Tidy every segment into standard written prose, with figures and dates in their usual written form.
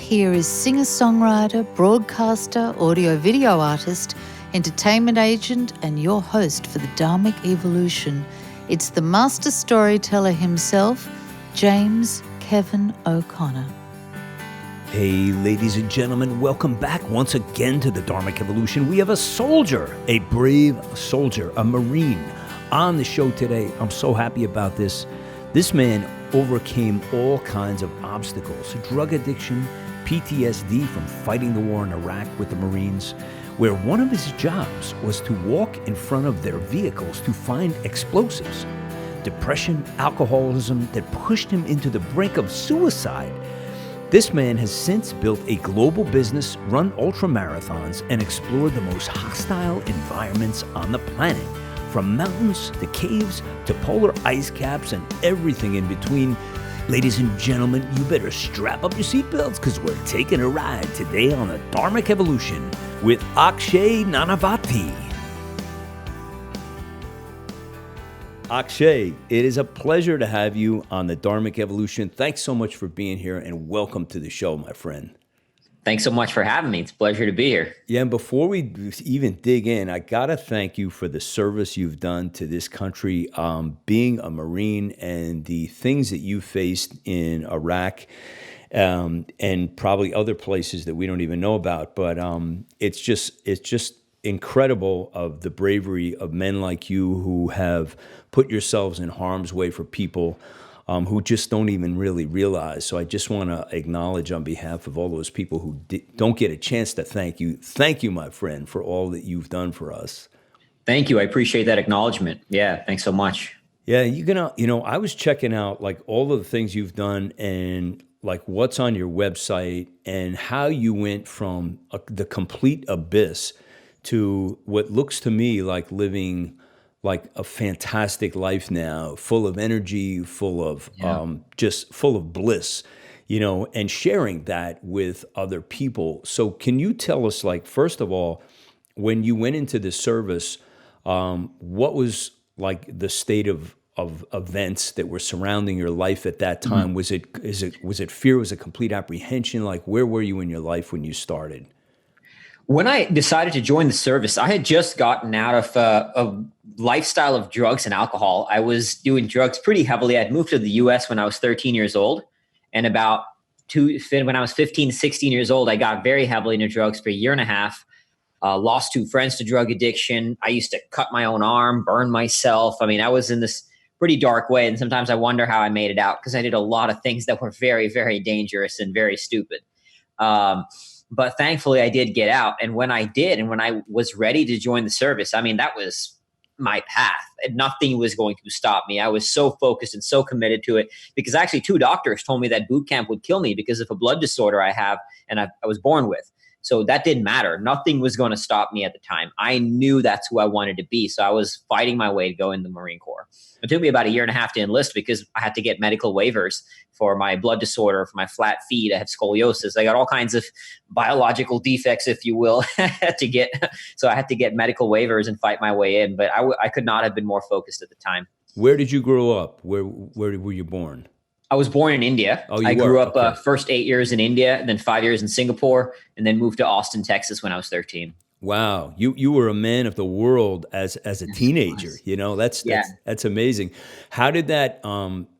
here is singer-songwriter, broadcaster, audio-video artist, entertainment agent, and your host for the Dharmic Evolution. It's the master storyteller himself, James Kevin O'Connor. Hey, ladies and gentlemen, welcome back once again to the Dharmic Evolution. We have a soldier, a brave soldier, a Marine on the show today. I'm so happy about this. This man overcame all kinds of obstacles, drug addiction, PTSD from fighting the war in Iraq with the Marines, where one of his jobs was to walk in front of their vehicles to find explosives. Depression, alcoholism that pushed him into the brink of suicide. This man has since built a global business, run ultramarathons, and explored the most hostile environments on the planet, from mountains to caves to polar ice caps and everything in between. Ladies and gentlemen, you better strap up your seatbelts because we're taking a ride today on the Dharmic Evolution with Akshay Nanavati. Akshay, it is a pleasure to have you on the Dharmic Evolution. Thanks so much for being here and welcome to the show, my friend. Thanks so much for having me. It's a pleasure to be here. Yeah, and before we even dig in, I got to thank you for the service you've done to this country, being a Marine and the things that you faced in Iraq and probably other places that we don't even know about. But it's just incredible of the bravery of men like you who have put yourselves in harm's way for people who just don't even really realize. So I just want to acknowledge on behalf of all those people who don't get a chance to thank you. Thank you, my friend, for all that you've done for us. Thank you. I appreciate that acknowledgement. Yeah, thanks so much. Yeah, I was checking out like all of the things you've done and like what's on your website and how you went from the complete abyss to what looks to me like living like a fantastic life now, full of energy, full of just full of bliss, and sharing that with other people. So can you tell us, like, first of all, when you went into the service, what was like the state of events that were surrounding your life at that time? Mm-hmm. Was it fear? Was it complete apprehension? Like, where were you in your life when you started? When I decided to join the service, I had just gotten out of a lifestyle of drugs and alcohol. I was doing drugs pretty heavily. I'd moved to the U.S. when I was 13 years old. And when I was 15, 16 years old, I got very heavily into drugs for a year and a half. Lost 2 friends to drug addiction. I used to cut my own arm, burn myself. I mean, I was in this pretty dark way. And sometimes I wonder how I made it out because I did a lot of things that were very, very dangerous and very stupid. But thankfully, I did get out. And when I did, and when I was ready to join the service, I mean, that was my path. And nothing was going to stop me. I was so focused and so committed to it because actually 2 doctors told me that boot camp would kill me because of a blood disorder I have and I was born with. So that didn't matter. Nothing was going to stop me at the time. I knew that's who I wanted to be. So I was fighting my way to go in the Marine Corps. It took me about a year and a half to enlist because I had to get medical waivers for my blood disorder, for my flat feet. I have scoliosis. I got all kinds of biological defects, if you will, so I had to get medical waivers and fight my way in. But I could not have been more focused at the time. Where did you grow up? Where were you born? I was born in India. I grew up first 8 years in India, then 5 years in Singapore, and then moved to Austin, Texas when I was 13. Wow, you were a man of the world as a teenager. That's amazing. How did that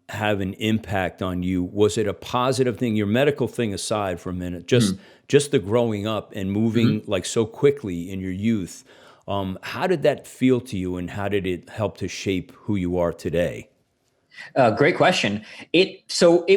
have an impact on you? Was it a positive thing? Your medical thing aside for a minute, just the growing up and moving like so quickly in your youth. How did that feel to you, and how did it help to shape who you are today? Great question. It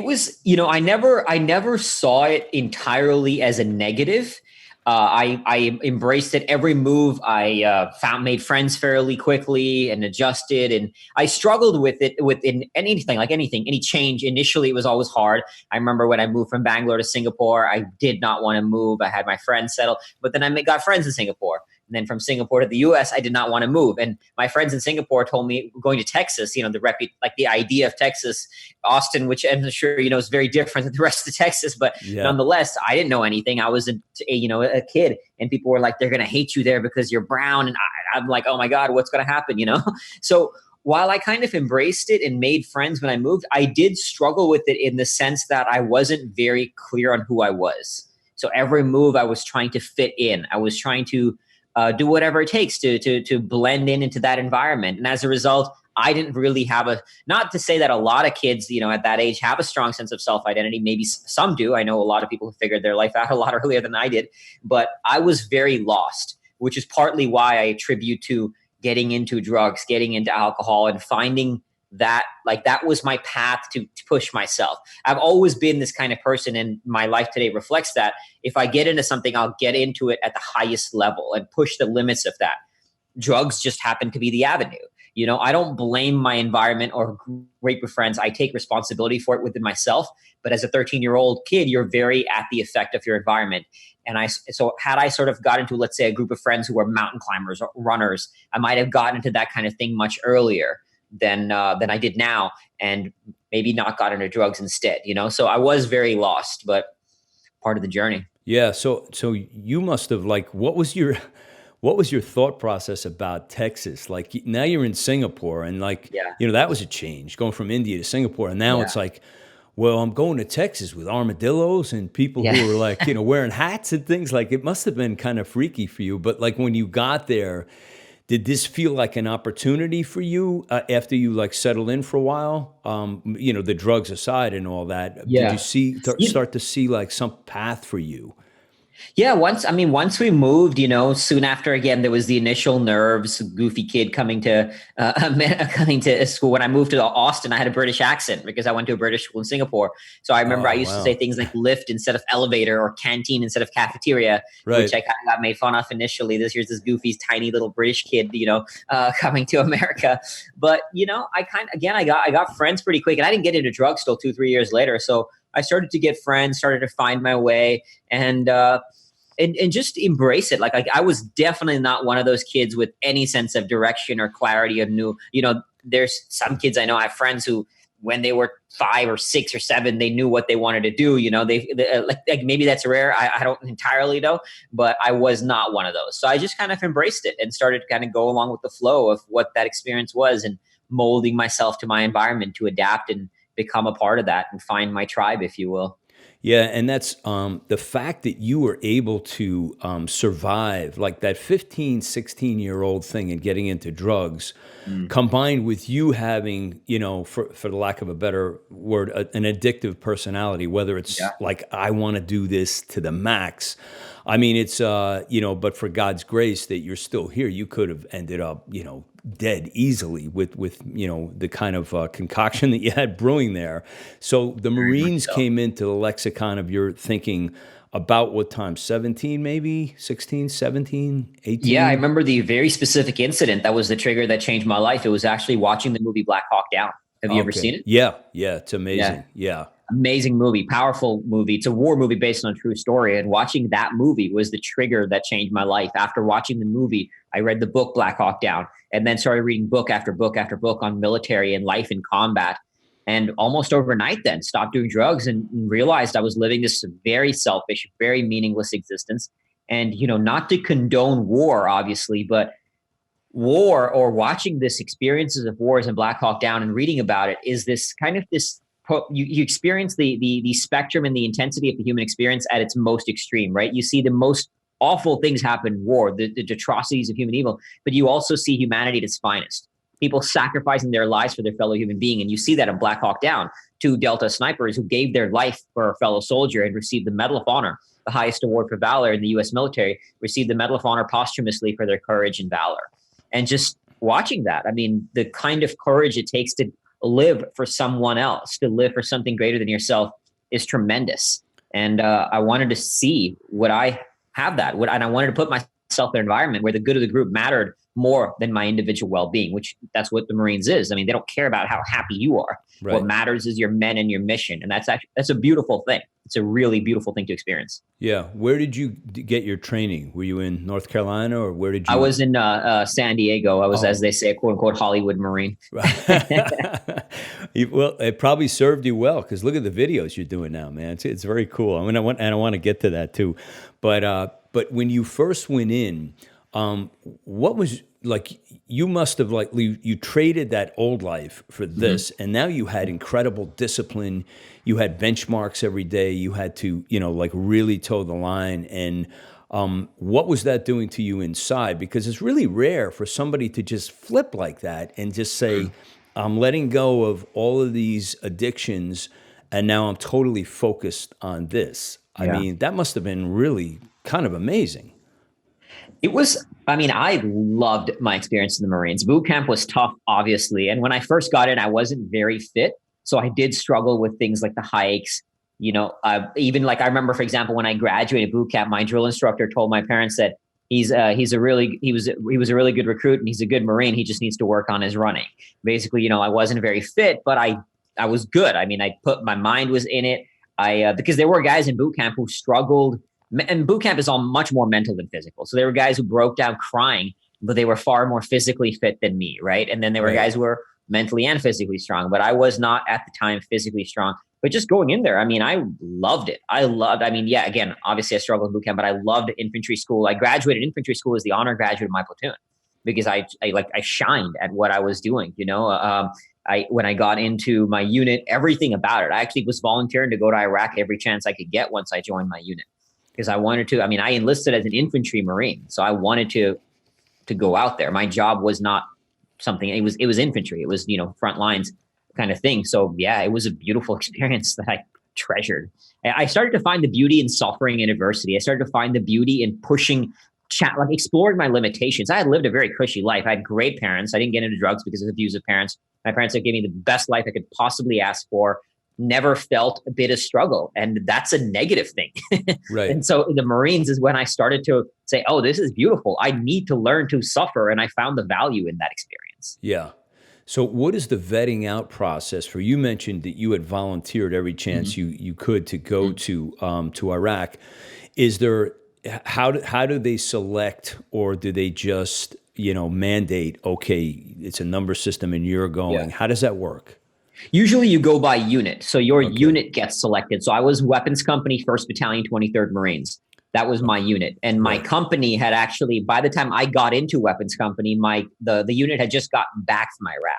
was, I never saw it entirely as a negative. I embraced it. Every move I made friends fairly quickly and adjusted. And I struggled with it within anything, any change. Initially, it was always hard. I remember when I moved from Bangalore to Singapore, I did not want to move. I had my friends settle, but then I got friends in Singapore. And then from Singapore to the U.S., I did not want to move. And my friends in Singapore told me going to Texas, the idea of Texas, Austin, which I'm sure, is very different than the rest of Texas. But nonetheless, I didn't know anything. I was a kid, and people were like, they're going to hate you there because you're brown. And I'm like, oh my God, what's going to happen? So while I kind of embraced it and made friends when I moved, I did struggle with it in the sense that I wasn't very clear on who I was. So every move I was trying to fit in. I was trying to do whatever it takes to blend in into that environment. And as a result, I didn't really have not to say that a lot of kids, at that age have a strong sense of self-identity. Maybe some do. I know a lot of people who figured their life out a lot earlier than I did, but I was very lost, which is partly why I attribute to getting into drugs, getting into alcohol, and finding that that was my path to push myself. I've always been this kind of person, and my life today reflects that. If I get into something, I'll get into it at the highest level and push the limits of that. Drugs just happen to be the avenue. I don't blame my environment or great with friends. I take responsibility for it within myself. But as a 13-year-old kid, you're very at the effect of your environment. And so had I sort of got into, let's say, a group of friends who were mountain climbers or runners, I might have gotten into that kind of thing much earlier than I did now, and maybe not got into drugs instead. So I was very lost, but part of the journey. Yeah. So you must have what was your thought process about Texas? Like now you're in Singapore, and that was a change going from India to Singapore, and now it's like, well, I'm going to Texas with armadillos and people who are wearing hats and things. Like it must have been kind of freaky for you. But when you got there, did this feel like an opportunity for you after you settled in for a while? The drugs aside and all that. Yeah. Did you start to see some path for you? Yeah, once we moved, soon after, again, there was the initial nerves, goofy kid coming to school. When I moved to Austin, I had a British accent because I went to a British school in Singapore. So I remember I used to say things like lift instead of elevator or canteen instead of cafeteria, which I kind of got made fun of initially. Here's this goofy, tiny little British kid, coming to America. But, I got friends pretty quick, and I didn't get into drugs till 2-3 years later. So I started to get friends, started to find my way, and just embrace it. I was definitely not one of those kids with any sense of direction or clarity of new. There's some kids I know. I have friends who, when they were 5 or 6 or 7, they knew what they wanted to do. Maybe that's rare. I don't entirely know, but I was not one of those. So I just kind of embraced it and started to kind of go along with the flow of what that experience was, and molding myself to my environment to adapt and become a part of that and find my tribe, if you will. Yeah, and that's the fact that you were able to survive that 15, 16-year-old thing and getting into drugs, combined with you having, for the lack of a better word, an addictive personality, whether it's I want to do this to the max. I mean, it's, but for God's grace that you're still here. You could have ended up, dead easily with the kind of concoction that you had brewing there. So the Marines came into the lexicon of your thinking about what time? 17, maybe 16, 17, 18? Yeah, I remember the very specific incident that was the trigger that changed my life. It was actually watching the movie Black Hawk Down. Have you ever seen it? Yeah, it's amazing. Yeah. Amazing movie, powerful movie. It's a war movie based on a true story. And watching that movie was the trigger that changed my life. After watching the movie, I read the book Black Hawk Down, and then started reading book after book after book on military and life in combat. And almost overnight then stopped doing drugs and realized I was living this very selfish, very meaningless existence. And, not to condone war, obviously, but war, or watching this experiences of wars and Black Hawk Down and reading about it, is this kind of this, you experience the spectrum and the intensity of the human experience at its most extreme, right? You see the most awful things happen in war, the atrocities of human evil, but you also see humanity at its finest. People sacrificing their lives for their fellow human being. And you see that in Black Hawk Down. 2 Delta snipers who gave their life for a fellow soldier and received the Medal of Honor, the highest award for valor in the U.S. military, received the Medal of Honor posthumously for their courage and valor. And just watching that, the kind of courage it takes to live for someone else, to live for something greater than yourself, is tremendous. And I wanted to see would I have that, and I wanted to put myself in an environment where the good of the group mattered more than my individual well-being, which that's what the Marines is. They don't care about how happy you are. Right. What matters is your men and your mission. And that's a beautiful thing. It's a really beautiful thing to experience. Yeah. Where did you get your training? Were you in North Carolina, or where did you? I was in San Diego. I was, as they say, a quote unquote Hollywood Marine. Well, it probably served you well, because look at the videos you're doing now, man. It's very cool. I want to get to that too. But when you first went in, What was like, you must have like, you traded that old life for this, and now you had incredible discipline. You had benchmarks every day. You had to, like really toe the line. And what was that doing to you inside? Because it's really rare for somebody to just flip like that and just say, I'm letting go of all of these addictions, and now I'm totally focused on this. I mean, that must have been really kind of amazing. It was, I mean, I loved my experience in the Marines. Boot camp was tough, obviously. And when I first got in, I wasn't very fit. So I did struggle with things like the hikes. Even like I remember, for example, when I graduated boot camp, my drill instructor told my parents that he was a really good recruit and he's a good Marine. He just needs to work on his running. Basically, I wasn't very fit, but I was good. I mean, my mind was in it. Because there were guys in boot camp who struggled. And boot camp is all much more mental than physical. So there were guys who broke down crying, but they were far more physically fit than me, right? And then there were guys who were mentally and physically strong, but I was not at the time physically strong. But just going in there, I mean, I loved it. Again, obviously I struggled in boot camp, but I loved infantry school. I graduated infantry school as the honor graduate of my platoon because I shined at what I was doing, when I got into my unit, everything about it. I actually was volunteering to go to Iraq every chance I could get once I joined my unit. Because I wanted to, I enlisted as an infantry Marine. So I wanted to go out there. My job was not something, it was infantry. It was, front lines kind of thing. So yeah, it was a beautiful experience that I treasured. I started to find the beauty in suffering and adversity. I started to find the beauty in pushing, exploring my limitations. I had lived a very cushy life. I had great parents. I didn't get into drugs because of abusive parents. My parents had given me the best life I could possibly ask for. Never felt a bit of struggle. And that's a negative thing. Right. And so in the Marines is when I started to say, oh, this is beautiful. I need to learn to suffer. And I found the value in that experience. Yeah. So what is the vetting out process for? You mentioned that you had volunteered every chance you could to go to Iraq. Is there, how do they select, or do they just, mandate, okay, it's a number system and you're going? How does that work? Usually you go by unit. So your unit gets selected. So I was Weapons Company, 1st Battalion, 23rd Marines. That was my unit. And my company had actually, by the time I got into Weapons Company, the unit had just gotten back from Iraq.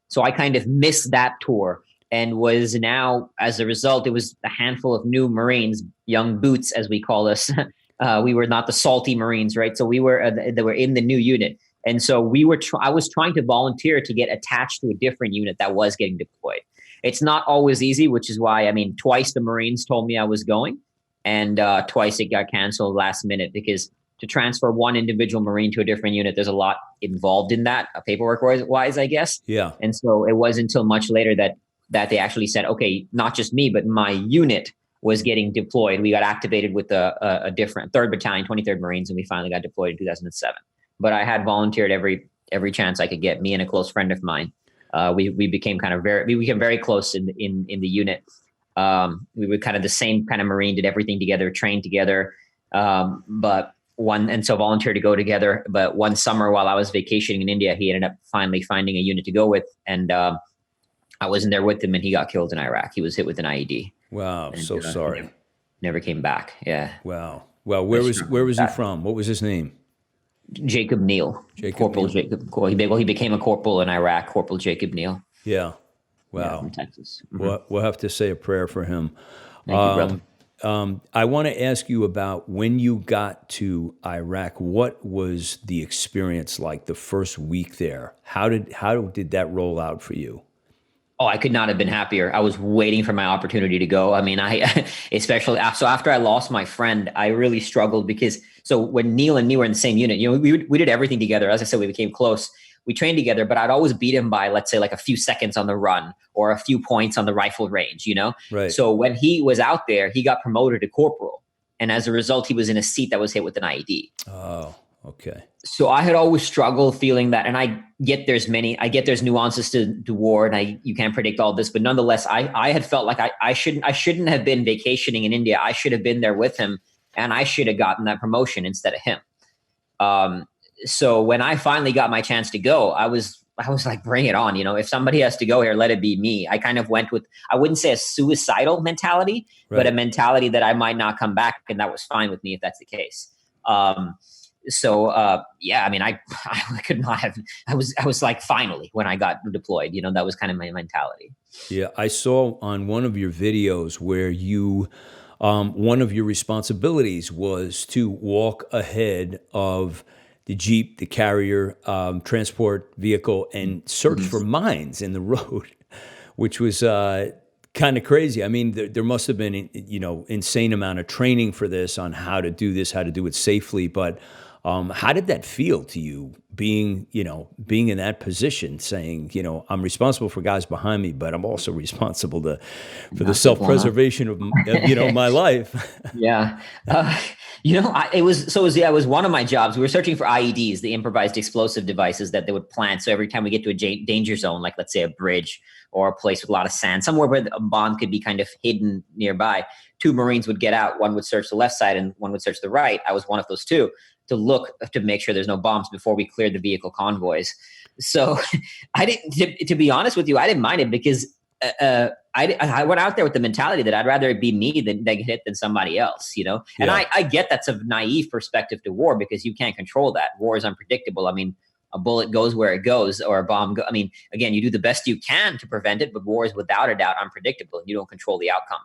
So I kind of missed that tour and was now, as a result, it was a handful of new Marines, young boots, as we call us. We were not the salty Marines, right? So they were in the new unit. And so I was trying to volunteer to get attached to a different unit that was getting deployed. It's not always easy, which is why, twice the Marines told me I was going, and twice it got canceled last minute, because to transfer one individual Marine to a different unit, there's a lot involved in that, paperwork wise, I guess. Yeah. And so it wasn't until much later that they actually said, okay, not just me, but my unit was getting deployed. We got activated with a different 3rd Battalion, 23rd Marines, and we finally got deployed in 2007. But I had volunteered every chance I could get. Me and a close friend of mine, we became very close in the unit. We were kind of the same kind of Marine, did everything together, trained together. So volunteered to go together. But one summer while I was vacationing in India, he ended up finally finding a unit to go with, and I wasn't there with him, and he got killed in Iraq. He was hit with an IED. Wow, and, so sorry. Never came back. Yeah. Wow. Well, where was he from? What was his name? Jacob Neal, Corporal Jacob. He became a corporal in Iraq, Corporal Jacob Neal. Yeah. Wow. Yeah, from Texas. Mm-hmm. We'll have to say a prayer for him. Thank you, brother. I want to ask you about when you got to Iraq. What was the experience like the first week there? How did that roll out for you? Oh, I could not have been happier. I was waiting for my opportunity to go. Especially after I lost my friend, I really struggled because when Neil and me were in the same unit, we did everything together. As I said, we became close. We trained together, but I'd always beat him by, let's say, like a few seconds on the run or a few points on the rifle range, Right. So when he was out there, he got promoted to corporal. And as a result, he was in a seat that was hit with an IED. Oh, okay. So I had always struggled feeling that, and I get there's nuances to war, and you can't predict all this, but nonetheless, I had felt like I shouldn't have been vacationing in India. I should have been there with him, and I should have gotten that promotion instead of him. So when I finally got my chance to go, I was like, bring it on. If somebody has to go here, let it be me. I kind of went with, I wouldn't say a suicidal mentality, right, but a mentality that I might not come back, and that was fine with me if that's the case. Yeah, I mean, I could not have, I was like, finally, when I got deployed, that was kind of my mentality. Yeah, I saw on one of your videos where you, one of your responsibilities was to walk ahead of the Jeep, the carrier, transport vehicle, and search for mines in the road, which was kind of crazy. I mean, there must have been, insane amount of training for this on how to do this, how to do it safely. But how did that feel to you, being in that position, saying, I'm responsible for guys behind me, but I'm also responsible for the self-preservation of my life. Yeah. It was one of my jobs. We were searching for IEDs, the improvised explosive devices that they would plant. So every time we get to a danger zone, like let's say a bridge or a place with a lot of sand, somewhere where a bomb could be kind of hidden nearby, 2 Marines would get out. One would search the left side and one would search the right. I was one of those 2 to make sure there's no bombs before we cleared the vehicle convoys. So to be honest with you, I didn't mind it because I went out there with the mentality that I'd rather it be me than get hit than somebody else, And Yeah. I get that's a naive perspective to war because you can't control that. War is unpredictable. I mean, a bullet goes where it goes, or a bomb. I mean, again, you do the best you can to prevent it, but war is without a doubt unpredictable, and you don't control the outcome.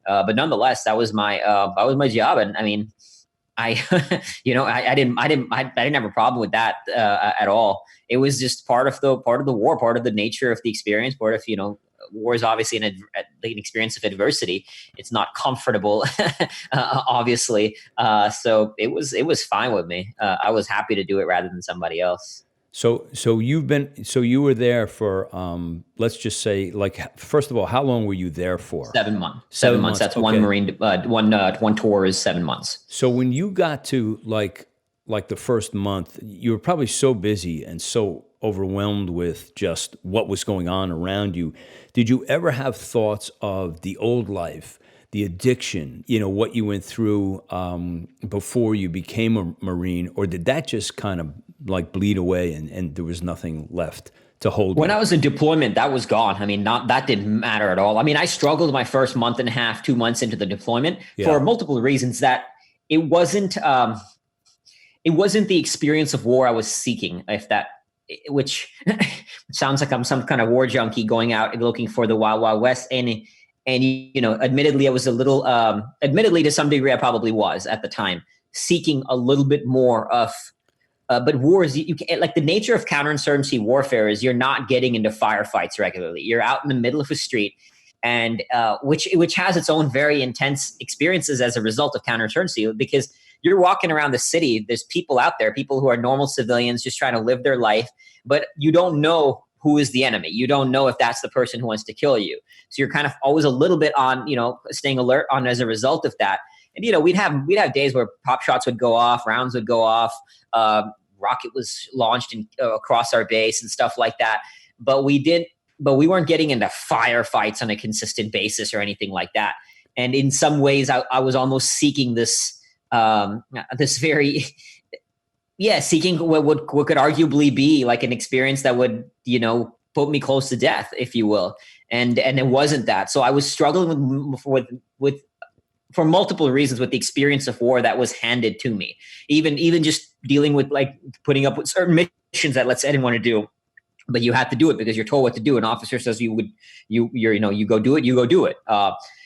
But nonetheless, that was my job, and I mean, I didn't have a problem with that at all. It was just part of the war, part of the nature of the experience, part of war is obviously an experience of adversity. It's not comfortable, obviously. So it was fine with me. I was happy to do it rather than somebody else. So you were there for, let's just say, like, first of all, how long were you there for? 7 months. 7 months. That's okay. one Marine, one tour is 7 months. So when you got to like the first month, you were probably so busy and so overwhelmed with just what was going on around you. Did you ever have thoughts of the old life, the addiction, what you went through before you became a Marine, or did that just kind of like bleed away and there was nothing left to hold When you? I was in deployment, that was gone. I mean, that didn't matter at all. I mean, I struggled my first month and a half, 2 months into the deployment for multiple reasons. That it wasn't the experience of war I was seeking, which sounds like I'm some kind of war junkie going out and looking for the Wild Wild West. And admittedly, I was a little, admittedly to some degree, I probably was at the time seeking a little bit more of. But wars, you can't, like, the nature of counterinsurgency warfare is you're not getting into firefights regularly. You're out in the middle of a street, and which has its own very intense experiences as a result of counterinsurgency, because you're walking around the city. There's people out there, people who are normal civilians just trying to live their life, but you don't know who is the enemy. You don't know if that's the person who wants to kill you. So you're kind of always a little bit on, staying alert on as a result of that. And we'd have days where pop shots would go off, rounds would go off. Rocket was launched across our base and stuff like that. But we weren't getting into firefights on a consistent basis or anything like that. And in some ways, I was almost seeking this very, seeking what could arguably be like an experience that would, put me close to death, if you will. And it wasn't that. So I was struggling with for multiple reasons with the experience of war that was handed to me. Even just dealing with, like, putting up with certain missions that, let's say, I didn't want to do, but you had to do it because you're told what to do. An officer says you go do it, you go do it.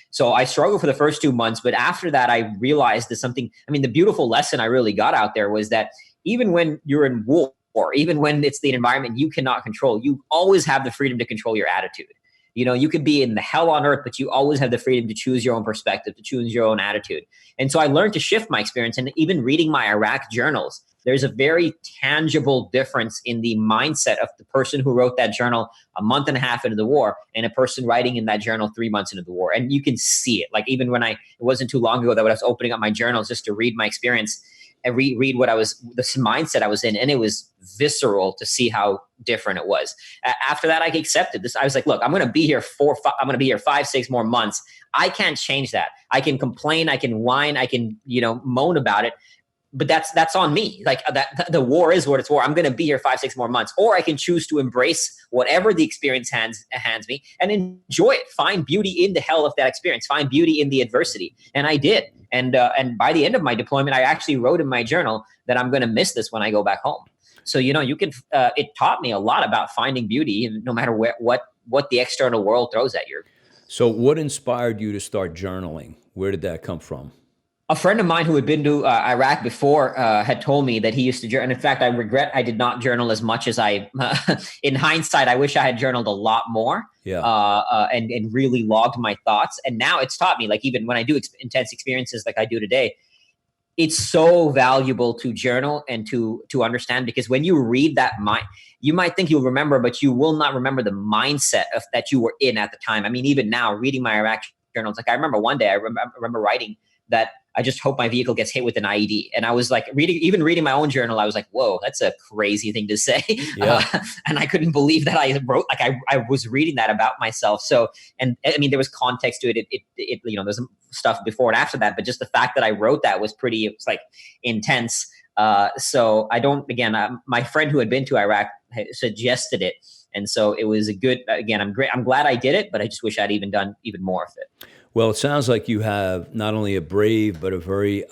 So I struggled for the first 2 months, but after that, I realized that something. I mean, the beautiful lesson I really got out there was that even when you're in war, even when it's the environment you cannot control, you always have the freedom to control your attitude. You could be in the hell on earth, but you always have the freedom to choose your own perspective, to choose your own attitude. And so I learned to shift my experience. And even reading my Iraq journals, there's a very tangible difference in the mindset of the person who wrote that journal a month and a half into the war and a person writing in that journal 3 months into the war. And you can see it. Like, even when it wasn't too long ago that when I was opening up my journals just to read my experience and read this mindset I was in, and it was visceral to see how different it was. After that, I accepted this. I was like, look, I'm going to be here 5, 6 more months. I can't change that. I can complain, I can whine, I can, moan about it, but that's on me. Like that, the war is what it's for. I'm going to be here 5-6 more months, or I can choose to embrace whatever the experience hands me and enjoy it. Find beauty in the hell of that experience. Find beauty in the adversity, and I did. And by the end of my deployment, I actually wrote in my journal that I'm going to miss this when I go back home. So you can. It taught me a lot about finding beauty, no matter what the external world throws at you. So, what inspired you to start journaling? Where did that come from? A friend of mine who had been to Iraq before had told me that he used to journal. And in fact, I regret I did not journal as much as I, in hindsight, I wish I had journaled a lot more. Yeah. And really logged my thoughts. And now it's taught me, like, even when I do intense experiences like I do today, it's so valuable to journal and to understand, because when you read that you might think you'll remember, but you will not remember the mindset that you were in at the time. I mean, even now, reading my Iraq journals, like I remember one day, I remember writing that I just hope my vehicle gets hit with an IED. And I was like, reading my own journal, I was like, whoa, that's a crazy thing to say. Yeah. And I couldn't believe that I wrote, like I was reading that about myself. So, and I mean, there was context to it. There's stuff before and after that, but just the fact that I wrote that was it was like intense. So my friend who had been to Iraq suggested it. And so it was I'm glad I did it, but I just wish I'd even done even more of it. Well, it sounds like you have not only a brave, but a very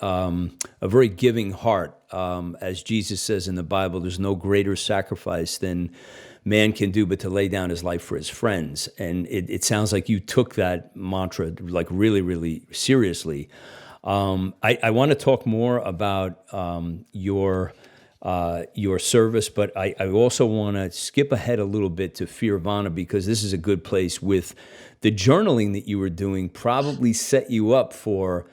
giving heart. As Jesus says in the Bible, there's no greater sacrifice than man can do but to lay down his life for his friends. And it sounds like you took that mantra like really, really seriously. I want to talk more about your service, but I also want to skip ahead a little bit to Fearvana, because this is a good place. With the journaling that you were doing probably set you up for,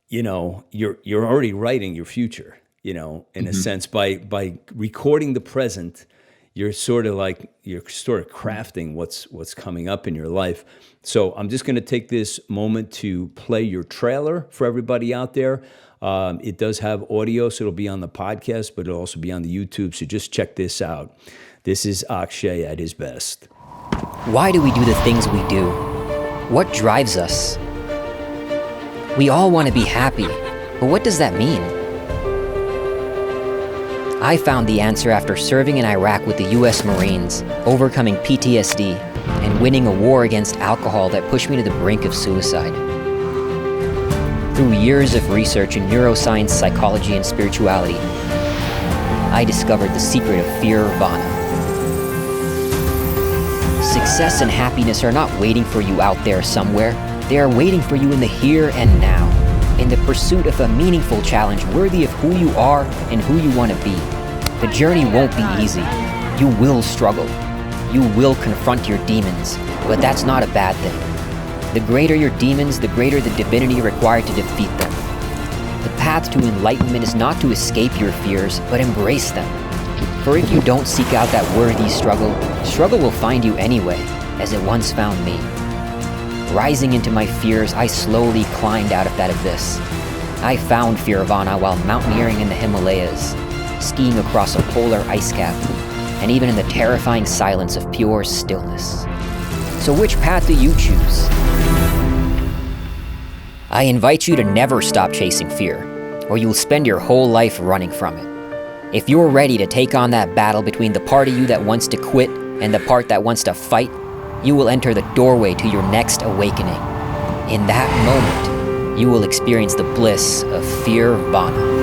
you're already writing your future, in a sense, by recording the present. You're sort of crafting what's coming up in your life. So I'm just going to take this moment to play your trailer for everybody out there. It does have audio, so it'll be on the podcast, but it'll also be on the YouTube. So just check this out. This is Akshay at his best. Why do we do the things we do? What drives us? We all want to be happy, but what does that mean? I found the answer after serving in Iraq with the U.S. Marines, overcoming PTSD, and winning a war against alcohol that pushed me to the brink of suicide. Through years of research in neuroscience, psychology, and spirituality, I discovered the secret of Fearvana. Success and happiness are not waiting for you out there somewhere. They are waiting for you in the here and now, in the pursuit of a meaningful challenge worthy of who you are and who you want to be. The journey won't be easy. You will struggle. You will confront your demons, but that's not a bad thing. The greater your demons, the greater the divinity required to defeat them. The path to enlightenment is not to escape your fears, but embrace them. For if you don't seek out that worthy struggle, struggle will find you anyway, as it once found me. Rising into my fears, I slowly climbed out of that abyss. I found Fearvana while mountaineering in the Himalayas, skiing across a polar ice cap, and even in the terrifying silence of pure stillness. So which path do you choose? I invite you to never stop chasing fear, or you'll spend your whole life running from it. If you're ready to take on that battle between the part of you that wants to quit and the part that wants to fight, you will enter the doorway to your next awakening. In that moment, you will experience the bliss of Fearvana.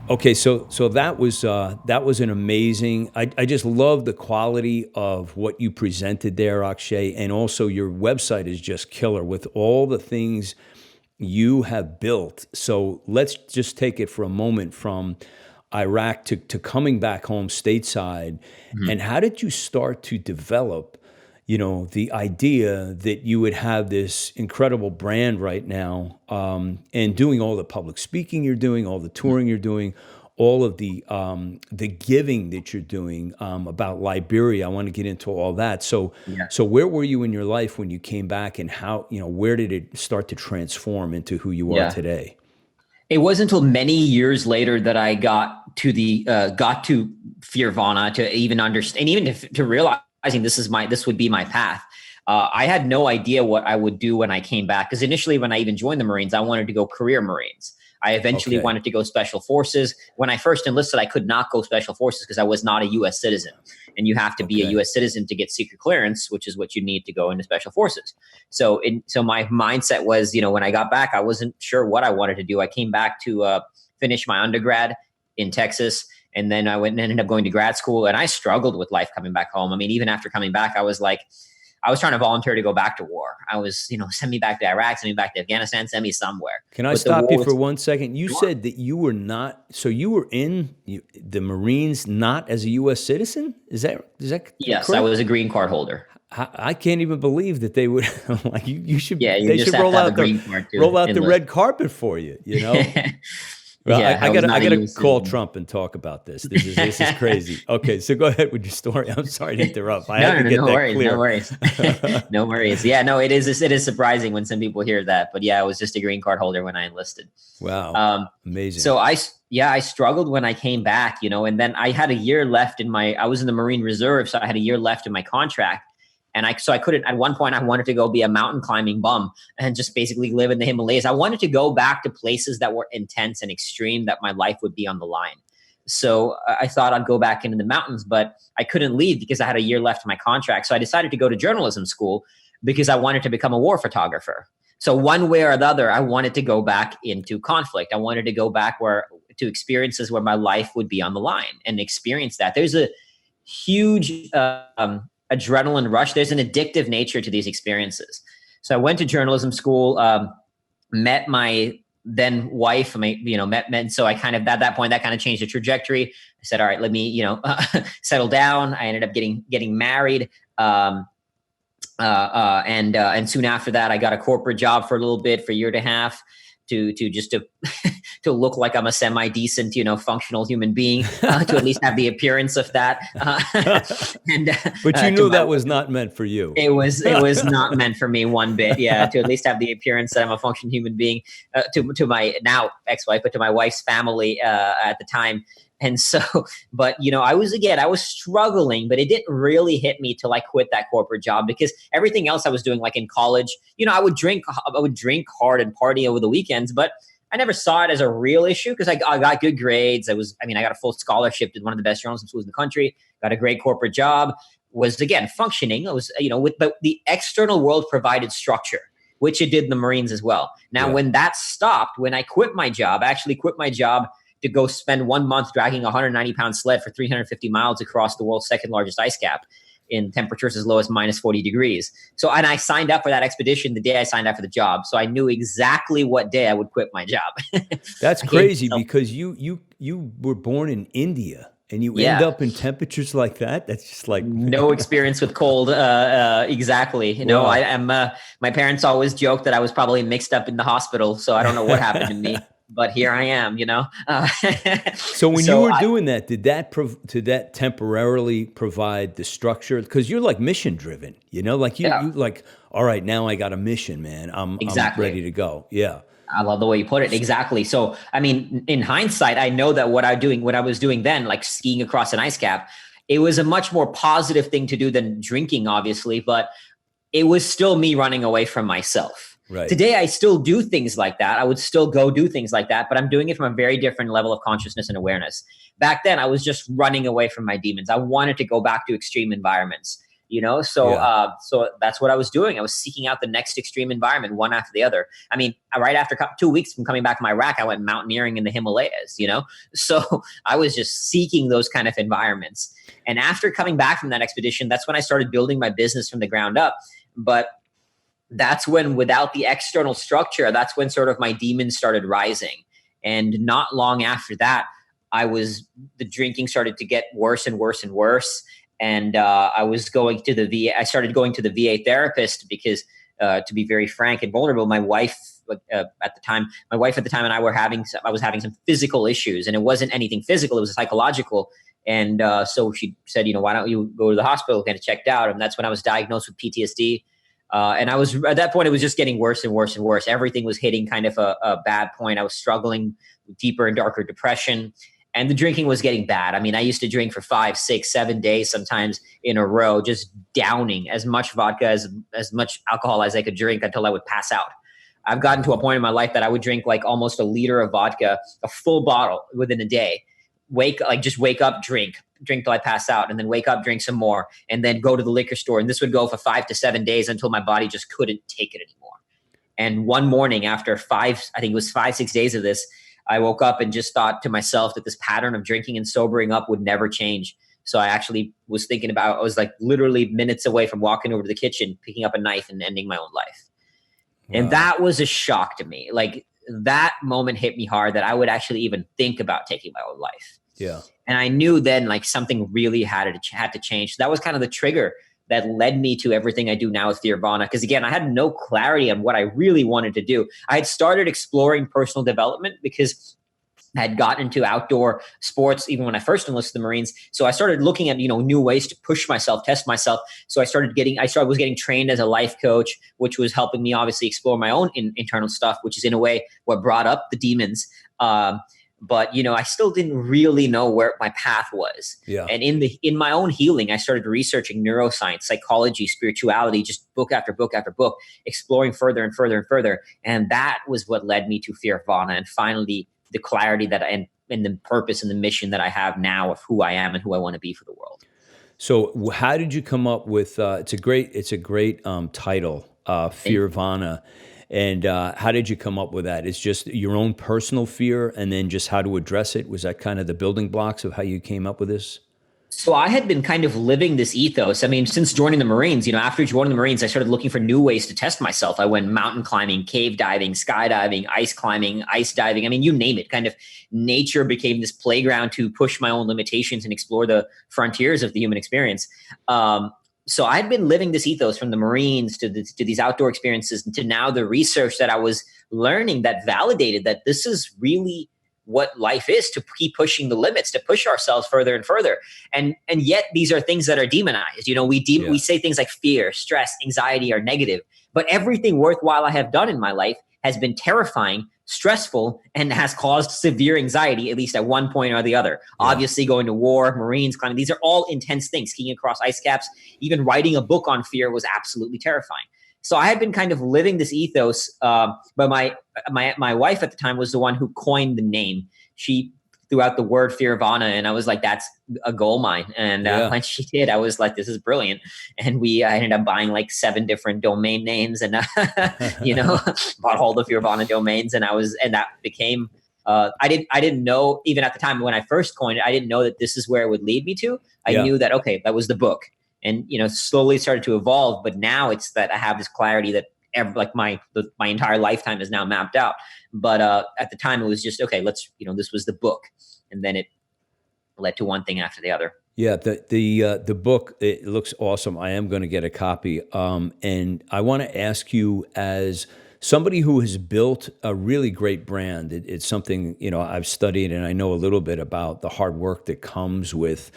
Okay, so that was an amazing. I just love the quality of what you presented there, Akshay, and also your website is just killer with all the things you have built. So let's just take it for a moment from Iraq to coming back home stateside. Mm-hmm. And how did you start to develop, the idea that you would have this incredible brand right now, and doing all the public speaking you're doing, all the touring you're doing, all of the giving that you're doing, about Liberia. I want to get into all that. So where were you in your life when you came back, and how, where did it start to transform into who you are today? It wasn't until many years later that I got to Fearvana to even understand, and even to realizing this would be my path. I had no idea what I would do when I came back. Because initially, when I even joined the Marines, I wanted to go career Marines. I eventually wanted to go special forces. When I first enlisted, I could not go special forces because I was not a U.S. citizen. And you have to be a U.S. citizen to get secret clearance, which is what you need to go into special forces. So my mindset was, when I got back, I wasn't sure what I wanted to do. I came back to finish my undergrad in Texas. And then I went and ended up going to grad school. And I struggled with life coming back home. I mean, even after coming back, I was trying to volunteer to go back to war. I was, send me back to Iraq, send me back to Afghanistan, send me somewhere. Can I stop you for 1 second? You said that you were not, so you were in the Marines not as a U.S. citizen? Is that Yes, correct? I was a green card holder. I can't even believe that they would, like, you should, Yeah, they should roll out the red carpet for you, Well, Yeah, I gotta call Trump and talk about this. This is crazy. Okay, so go ahead with your story. I'm sorry to interrupt. I had to get that clear. No worries. No worries. Yeah, no, it is surprising when some people hear that. But yeah, I was just a green card holder when I enlisted. Wow. Amazing. So I struggled when I came back, and then I had a year left I was in the Marine Reserve, so I had a year left in my contract. And I couldn't, at one point I wanted to go be a mountain climbing bum and just basically live in the Himalayas. I wanted to go back to places that were intense and extreme, that my life would be on the line. So I thought I'd go back into the mountains, but I couldn't leave because I had a year left in my contract. So I decided to go to journalism school because I wanted to become a war photographer. So one way or the other, I wanted to go back into conflict. I wanted to go back to experiences where my life would be on the line and experience that. There's a huge adrenaline rush. There's an addictive nature to these experiences. So I went to journalism school, met my then wife, met. So I kind of, at that point, that kind of changed the trajectory. I said, all right, let me, settle down. I ended up getting married. And soon after that, I got a corporate job for a little bit, for a year and a half, to to look like I'm a semi-decent, functional human being, to at least have the appearance of that. But you knew that was not meant for you. It was not meant for me one bit. Yeah, to at least have the appearance that I'm a functional human being, to my now ex-wife, but to my wife's family at the time. And so, but, I was struggling, but it didn't really hit me till I quit that corporate job, because everything else I was doing, like in college, I would drink hard and party over the weekends, but I never saw it as a real issue because I got good grades. I got a full scholarship to one of the best journalism schools in the country, got a great corporate job, was again functioning. I was, but the external world provided structure, which it did in the Marines as well. Now, when that stopped, when I quit my job, I actually quit my job to go spend 1 month dragging a 190-pound sled for 350 miles across the world's second largest ice cap in temperatures as low as minus 40 degrees. So, and I signed up for that expedition the day I signed up for the job. So I knew exactly what day I would quit my job. That's crazy, because you were born in India and you end up in temperatures like that. That's just like no experience with cold. Exactly. Wow. I am. My parents always joked that I was probably mixed up in the hospital. So I don't know what happened to me. But here I am, So when you were doing that, did that temporarily provide the structure? Because you're like mission driven, you like, all right, now I got a mission, man. I'm ready to go. Yeah. I love the way you put it. Exactly. So, I mean, in hindsight, I know that what I was doing then, like skiing across an ice cap, it was a much more positive thing to do than drinking, obviously, but it was still me running away from myself. Right. Today, I still do things like that. I would still go do things like that, but I'm doing it from a very different level of consciousness and awareness. Back then, I was just running away from my demons. I wanted to go back to extreme environments, So that's what I was doing. I was seeking out the next extreme environment, one after the other. I mean, right after 2 weeks from coming back from Iraq, I went mountaineering in the Himalayas, So I was just seeking those kind of environments. And after coming back from that expedition, that's when I started building my business from the ground up. But that's when, without the external structure, that's when sort of my demons started rising. And not long after that, the drinking started to get worse and worse and worse. And I was going to the VA. I started going to the VA therapist because, to be very frank and vulnerable, my wife at the time and I was having some physical issues, and it wasn't anything physical. It was psychological. And so she said, why don't you go to the hospital, get it checked out? And that's when I was diagnosed with PTSD. And I was, at that point, it was just getting worse and worse and worse. Everything was hitting kind of a bad point. I was struggling with deeper and darker depression. And the drinking was getting bad. I mean, I used to drink for 5, 6, 7 days, sometimes in a row, just downing as much vodka, as much alcohol as I could drink until I would pass out. I've gotten to a point in my life that I would drink like almost a liter of vodka, a full bottle within a day. Just wake up, drink till I pass out, and then wake up, drink some more, and then go to the liquor store. And this would go for 5 to 7 days until my body just couldn't take it anymore. And one morning after 5, 6 days of this, I woke up and just thought to myself that this pattern of drinking and sobering up would never change. So I actually was thinking about, I was like literally minutes away from walking over to the kitchen, picking up a knife and ending my own life. Wow. And that was a shock to me. Like that moment hit me hard that I would actually even think about taking my own life. Yeah. And I knew then like something really had to change. So that was kind of the trigger that led me to everything I do now with Fearvana. Because again, I had no clarity on what I really wanted to do. I had started exploring personal development because I had gotten into outdoor sports even when I first enlisted the Marines. So I started looking at, new ways to push myself, test myself. So I was getting trained as a life coach, which was helping me obviously explore my own internal stuff, which is in a way what brought up the demons. But I still didn't really know where my path was. Yeah. And in my own healing, I started researching neuroscience, psychology, spirituality, just book after book after book, exploring further and further and further. And that was what led me to Fearvana, and finally the clarity and the purpose and the mission that I have now of who I am and who I want to be for the world. So how did you come up with? It's a great title, Fearvana. And how did you come up with that? It's just your own personal fear and then just how to address it? Was that kind of the building blocks of how you came up with this? So I had been kind of living this ethos. I mean, since joining the Marines, after joining the Marines, I started looking for new ways to test myself. I went mountain climbing, cave diving, skydiving, ice climbing, ice diving. I mean, you name it. Kind of nature became this playground to push my own limitations and explore the frontiers of the human experience. So I'd been living this ethos from the Marines to these outdoor experiences to now the research that I was learning that validated that this is really what life is, to keep pushing the limits, to push ourselves further and further. And yet these are things that are demonized. We say things like fear, stress, anxiety are negative, but everything worthwhile I have done in my life has been terrifying, stressful, and has caused severe anxiety, at least at one point or the other. Yeah. Obviously going to war, Marines, climbing, these are all intense things. Skiing across ice caps, even writing a book on fear was absolutely terrifying. So I had been kind of living this ethos, but my wife at the time was the one who coined the name. She threw out the word Fearvana, and I was like, that's a gold mine. And when she did, I was like, this is brilliant. And I ended up buying like 7 different domain names and, bought all the Fearvana domains. And that became, I didn't know, even at the time when I first coined it, I didn't know that this is where it would lead me to. I knew that, okay, that was the book. And, slowly started to evolve. But now it's that I have this clarity that my entire lifetime is now mapped out. But at the time it was just, okay, this was the book. And then it led to one thing after the other. Yeah, the book, it looks awesome. I am going to get a copy. And I want to ask you, as somebody who has built a really great brand, it's something, I've studied and I know a little bit about the hard work that comes with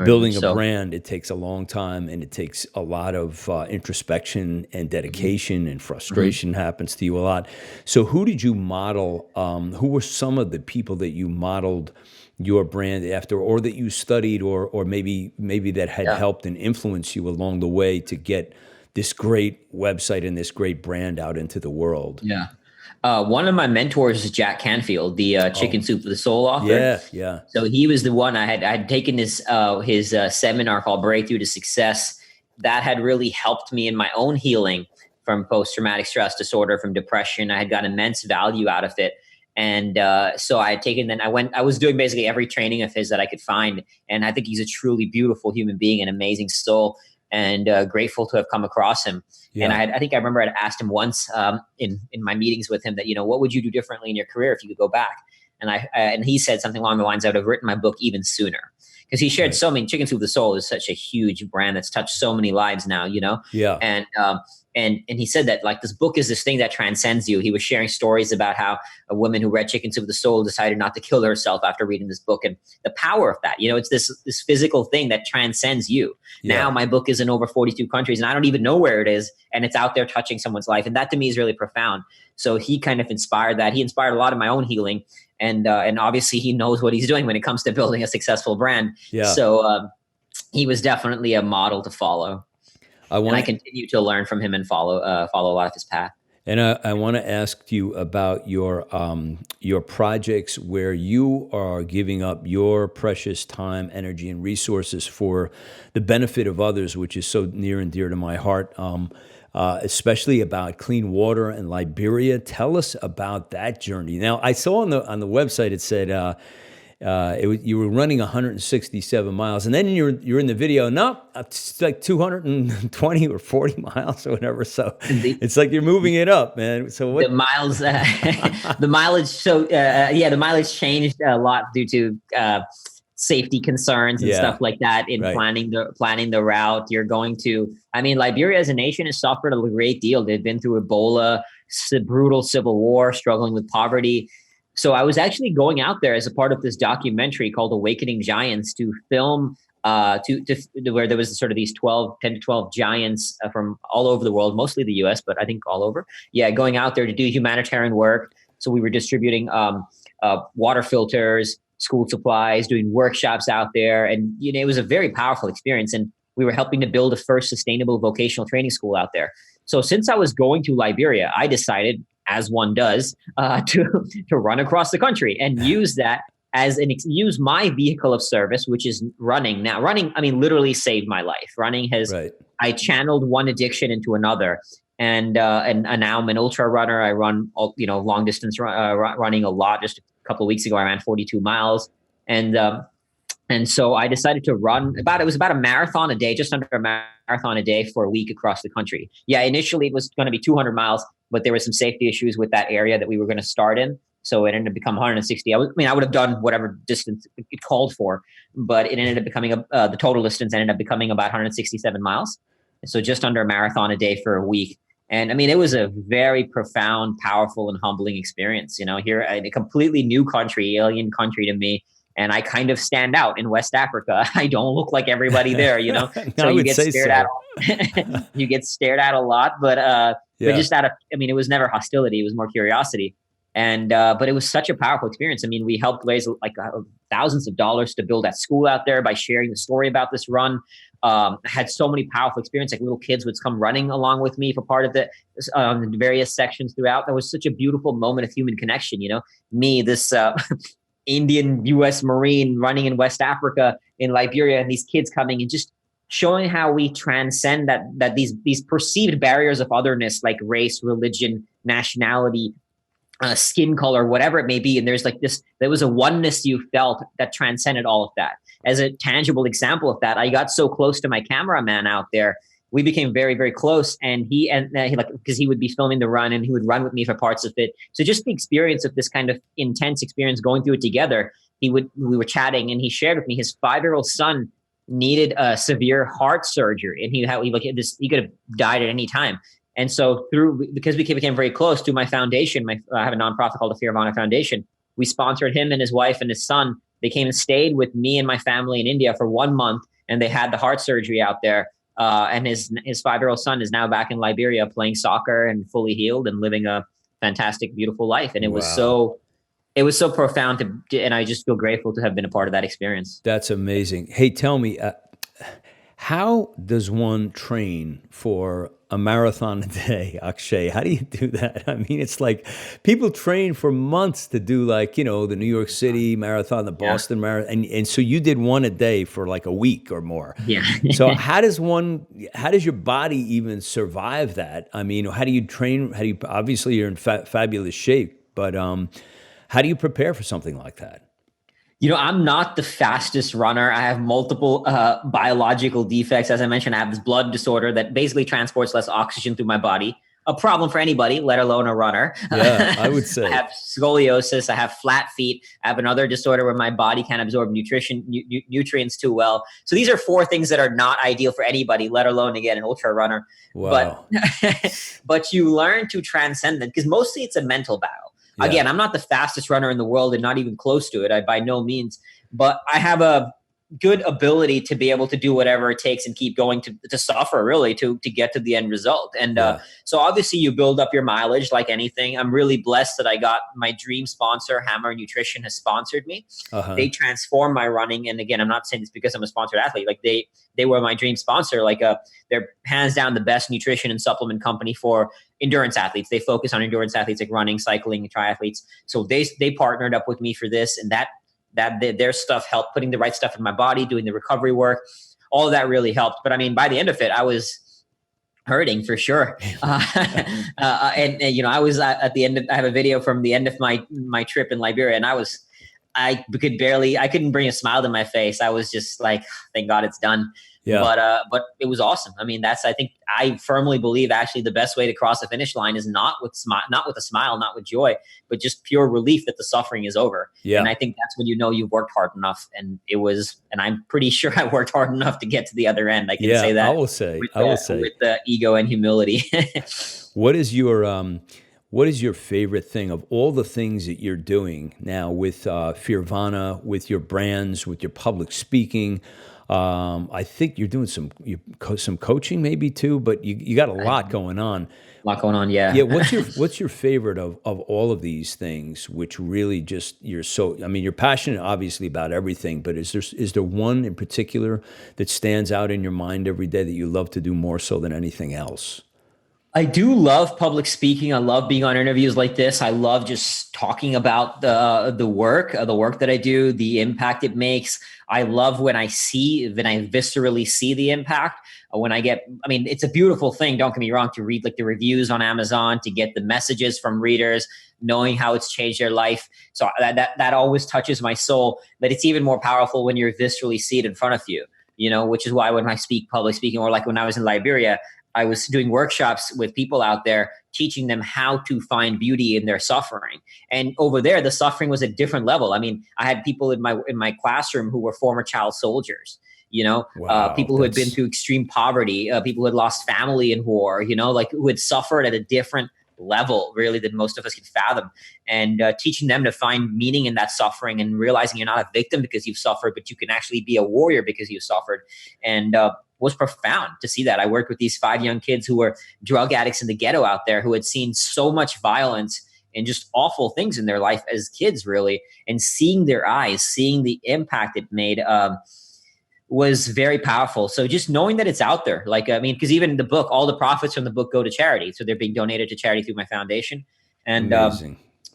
building a brand. It takes a long time and it takes a lot of introspection and dedication, and frustration happens to you a lot. So who did you model? Who were some of the people that you modeled your brand after, or that you studied, or maybe that had helped and influenced you along the way to get this great website and this great brand out into the world? Yeah. One of my mentors is Jack Canfield, the Chicken Soup for the Soul author. Yeah. So he was the one I had taken his seminar called Breakthrough to Success. That had really helped me in my own healing from post-traumatic stress disorder, from depression. I had got immense value out of it. And so I had taken, I was doing basically every training of his that I could find. And I think he's a truly beautiful human being, an amazing soul, and grateful to have come across him. Yeah. And I think I remember I'd asked him once in my meetings with him that, what would you do differently in your career if you could go back? And he said something along the lines, I would have written my book even sooner. Because he shared so many. Chicken Soup for the Soul is such a huge brand that's touched so many lives now, Yeah. And And he said that like this book is this thing that transcends you. He was sharing stories about how a woman who read Chicken Soup for the Soul decided not to kill herself after reading this book, and the power of that. You know, it's this physical thing that transcends you. Yeah. Now my book is in over 42 countries, and I don't even know where it is, and it's out there touching someone's life. And that to me is really profound. So he kind of inspired that. He inspired a lot of my own healing, and obviously he knows what he's doing when it comes to building a successful brand. Yeah. So he was definitely a model to follow. I continue to learn from him and follow a lot of his path. And I want to ask you about your projects where you are giving up your precious time, energy, and resources for the benefit of others, which is so near and dear to my heart, especially about clean water in Liberia. Tell us about that journey. Now, I saw on the website it said you were running 167 miles, and then you're in the video. No, it's like 220 or 40 miles or whatever. So it's like you're moving it up, man. So what? The miles, the mileage. So the mileage changed a lot due to safety concerns and stuff like that in planning the route. You're going to. I mean, Liberia as a nation has suffered a great deal. They've been through Ebola, brutal civil war, struggling with poverty. So I was actually going out there as a part of this documentary called Awakening Giants to film where there was sort of these 10 to 12 giants from all over the world, mostly the US, but I think all over. Yeah, going out there to do humanitarian work. So we were distributing water filters, school supplies, doing workshops out there. And, you know, it was a very powerful experience. And we were helping to build the first sustainable vocational training school out there. So since I was going to Liberia, I decided, as one does, to run across the country and use that as use my vehicle of service, which is running. Now, running, I mean, literally saved my life. Running has, I channeled one addiction into another, and now I'm an ultra runner. I run, long distance running a lot. Just a couple of weeks ago, I ran 42 miles, and so I decided to run it was about a marathon a day, just under a marathon a day for a week across the country. Yeah, initially it was going to be 200 miles, but there were some safety issues with that area that we were going to start in. So it ended up becoming 160. I would have done whatever distance it called for, but it ended up becoming the total distance ended up becoming about 167 miles. So just under a marathon a day for a week. And I mean, it was a very profound, powerful, and humbling experience. You know, here in a completely new country, alien country to me. And I kind of stand out in West Africa. I don't look like everybody there, you know. So you get stared at. You get stared at a lot, but just out of, it was never hostility. It was more curiosity. And but it was such a powerful experience. I mean, we helped raise like thousands of dollars to build that school out there by sharing the story about this run. I had so many powerful experiences. Like little kids would come running along with me for part of the various sections throughout. That was such a beautiful moment of human connection. You know, me, this Indian U.S. Marine running in West Africa, in Liberia, and these kids coming and just showing how we transcend that these perceived barriers of otherness, like race, religion, nationality, skin color, whatever it may be. And there was a oneness you felt that transcended all of that. As a tangible example of that, I got so close to my cameraman out there. We became very, very close, and he because he would be filming the run and he would run with me for parts of it. So just the experience of this kind of intense experience, going through it together, we were chatting, and he shared with me his 5-year-old son needed a severe heart surgery, and he could have died at any time. And so because we became very close through my foundation, I have a nonprofit called the Fearvana Foundation. We sponsored him and his wife and his son. They came and stayed with me and my family in India for 1 month, and they had the heart surgery out there. And his 5-year-old son is now back in Liberia playing soccer and fully healed and living a fantastic, beautiful life. And it was so profound and I just feel grateful to have been a part of that experience. That's amazing. Hey, tell me, how does one train for a marathon a day, Akshay? How do you do that? I mean, it's like people train for months to do the New York City marathon, the Boston marathon. And so you did one a day for like a week or more. Yeah. So how does your body even survive that? I mean, how do you train? Obviously you're in fabulous shape, but how do you prepare for something like that? I'm not the fastest runner. I have multiple biological defects. As I mentioned, I have this blood disorder that basically transports less oxygen through my body. a problem for anybody, let alone a runner. Yeah, I would say. I have scoliosis. I have flat feet. I have another disorder where my body can't absorb nutrients too well. So these are 4 things that are not ideal for anybody, let alone, again, an ultra runner. Wow. But you learn to transcend them, because mostly it's a mental battle. Yeah. Again, I'm not the fastest runner in the world and not even close to it. I by no means, but I have a good ability to be able to do whatever it takes and keep going to suffer, really, to get to the end result. And so obviously you build up your mileage like anything. I'm really blessed that I got my dream sponsor, Hammer Nutrition, has sponsored me. They transformed my running. And again, I'm not saying this because I'm a sponsored athlete. Like they were my dream sponsor. Like they're hands down the best nutrition and supplement company for endurance athletes. They focus on endurance athletes like running, cycling, and triathletes. So they partnered up with me for this, and that their stuff helped, putting the right stuff in my body, doing the recovery work. All of that really helped. But I mean, by the end of it, I was hurting for sure. And I was at the end of, I have a video from the end of my trip in Liberia, and I couldn't bring a smile to my face. I was just like, thank God it's done. Yeah. But it was awesome. I mean, I firmly believe actually the best way to cross the finish line is not with a smile, not with joy, but just pure relief that the suffering is over. Yeah. And I think that's when you've worked hard enough. And I'm pretty sure I worked hard enough to get to the other end. I can say that. I will say with the ego and humility. What is your favorite thing of all the things that you're doing now with Fearvana, with your brands, with your public speaking? I think you're doing some coaching maybe too, but you got a lot going on. Yeah. Yeah. What's your favorite of all of these things, which really just, you're passionate obviously about everything, but is there one in particular that stands out in your mind every day that you love to do more so than anything else? I do love public speaking. I love being on interviews like this. I love just talking about the work that I do, the impact it makes. I love when I viscerally see the impact. It's a beautiful thing. Don't get me wrong, to read like the reviews on Amazon, to get the messages from readers, knowing how it's changed their life. So that always touches my soul. But it's even more powerful when you're viscerally see it in front of you, which is why when I speak public speaking, or like when I was in Liberia, I was doing workshops with people out there, teaching them how to find beauty in their suffering. And over there, the suffering was a different level. I mean, I had people in my classroom who were former child soldiers, people who had been through extreme poverty, people who had lost family in war, who had suffered at a different level, really, than most of us can fathom. And teaching them to find meaning in that suffering and realizing you're not a victim because you've suffered, but you can actually be a warrior because you suffered. And was profound to see that. I worked with these 5 young kids who were drug addicts in the ghetto out there, who had seen so much violence and just awful things in their life as kids, really. And seeing their eyes, seeing the impact it made was very powerful. So just knowing that it's out there, because even the book, all the profits from the book go to charity. So they're being donated to charity through my foundation. And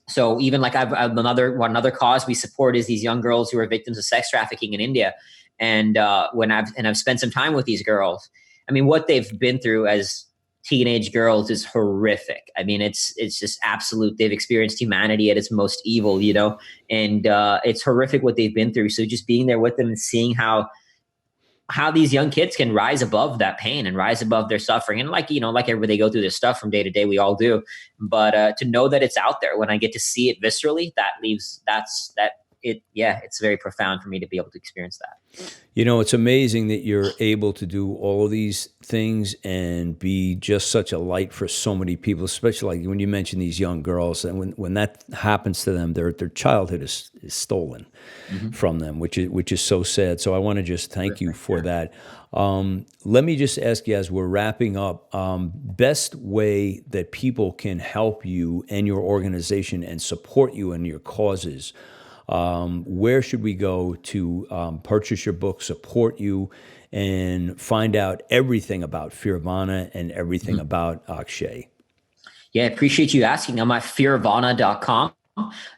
so even like another cause we support is these young girls who are victims of sex trafficking in India. And I've spent some time with these girls. I mean, what they've been through as teenage girls is horrific. I mean, it's just absolute. They've experienced humanity at its most evil, and it's horrific what they've been through. So just being there with them and seeing how these young kids can rise above that pain and rise above their suffering. And like everybody, they go through this stuff from day to day. We all do. But to know that it's out there, when I get to see it viscerally, it's very profound for me to be able to experience that. It's amazing that you're able to do all of these things and be just such a light for so many people, especially like when you mention these young girls, and when that happens to them, their childhood is stolen from them, which is so sad. So I want to just thank you for that. Let me just ask you, as we're wrapping up, best way that people can help you and your organization and support you and your causes. Where should we go to purchase your book, support you, and find out everything about Fearvana and everything about Akshay? Yeah, I appreciate you asking. I'm at fearvana.com.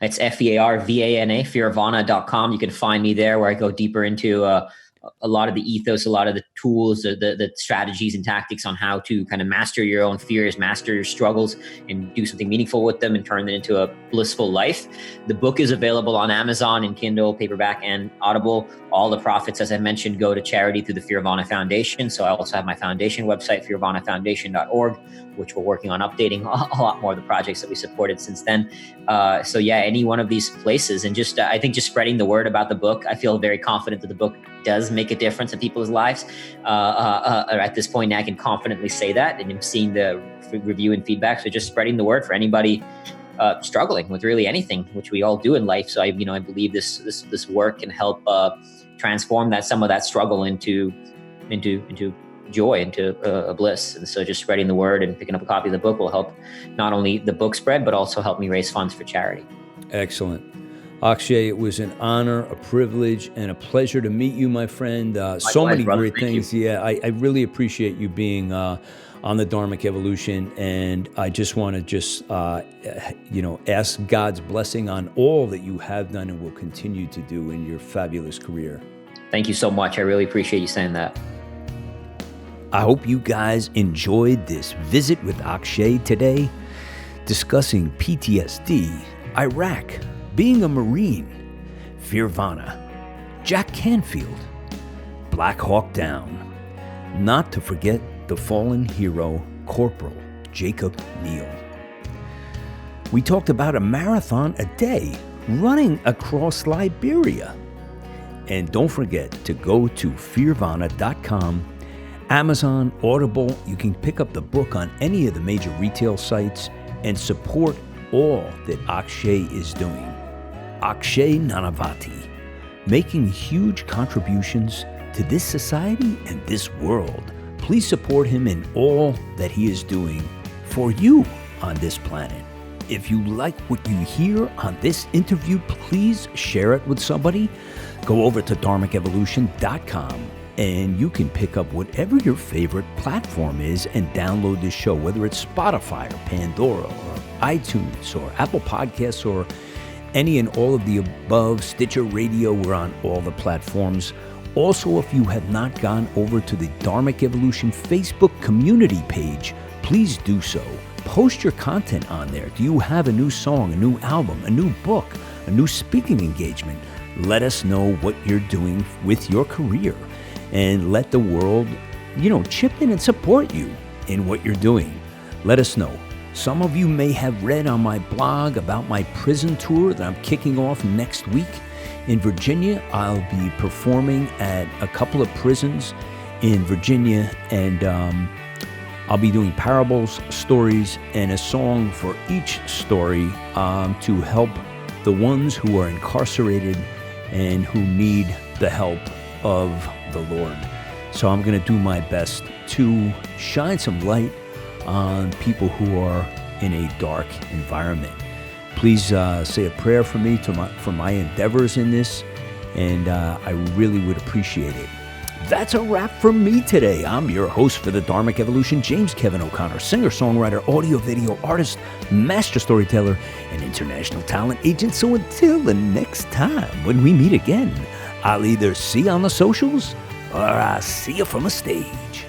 It's Fearvana, fearvana.com. You can find me there, where I go deeper into a lot of the ethos, a lot of the tools, the strategies and tactics on how to kind of master your own fears, master your struggles, and do something meaningful with them and turn them into a blissful life. The book is available on Amazon in Kindle, paperback, and Audible. All the profits, as I mentioned, go to charity through the Fearvana Foundation. So I also have my foundation website, fearvanafoundation.org, which we're working on updating a lot more of the projects that we supported since then. So yeah, any one of these places, and just I think just spreading the word about the book. I feel very confident that the book does make a difference in people's lives. At this point, I can confidently say that, and I'm seeing the review and feedback. So just spreading the word for anybody struggling with really anything, which we all do in life. So I believe this work can help transform some of that struggle into joy, into a bliss. And so just spreading the word and picking up a copy of the book will help not only the book spread, but also help me raise funds for charity. Excellent. Akshay, it was an honor, a privilege, and a pleasure to meet you, my friend. So many brother. great things. Yeah, I really appreciate you being on the Dharmic Evolution, and I just want to ask God's blessing on all that you have done and will continue to do in your fabulous career. Thank you so much. I really appreciate you saying that. I hope you guys enjoyed this visit with Akshay today, discussing PTSD, Iraq, being a Marine, Fearvana, Jack Canfield, Black Hawk Down, not to forget the fallen hero, Corporal Jacob Neal. We talked about a marathon a day running across Liberia. And don't forget to go to fearvana.com, Amazon, Audible. You can pick up the book on any of the major retail sites and support all that Akshay is doing. Akshay Nanavati, making huge contributions to this society and this world. Please support him in all that he is doing for you on this planet. If you like what you hear on this interview, please share it with somebody. Go over to dharmicevolution.com and you can pick up whatever your favorite platform is and download this show, whether it's Spotify or Pandora or iTunes or Apple Podcasts or any and all of the above, Stitcher Radio. We're on all the platforms. Also, if you have not gone over to the Dharmic Evolution Facebook community page, please do so. Post your content on there. Do you have a new song, a new album, a new book, a new speaking engagement? Let us know what you're doing with your career and let the world, chip in and support you in what you're doing. Let us know. Some of you may have read on my blog about my prison tour that I'm kicking off next week in Virginia. I'll be performing at a couple of prisons in Virginia, and I'll be doing parables, stories, and a song for each story to help the ones who are incarcerated and who need the help of the Lord. So I'm going to do my best to shine some light on people who are in a dark environment. Please say a prayer for me for my endeavors in this, and I really would appreciate it. That's a wrap from me today. I'm your host for the Dharmic Evolution, James Kevin O'Connor, singer-songwriter, audio-video artist, master storyteller, and international talent agent. So until the next time when we meet again, I'll either see you on the socials or I'll see you from a stage.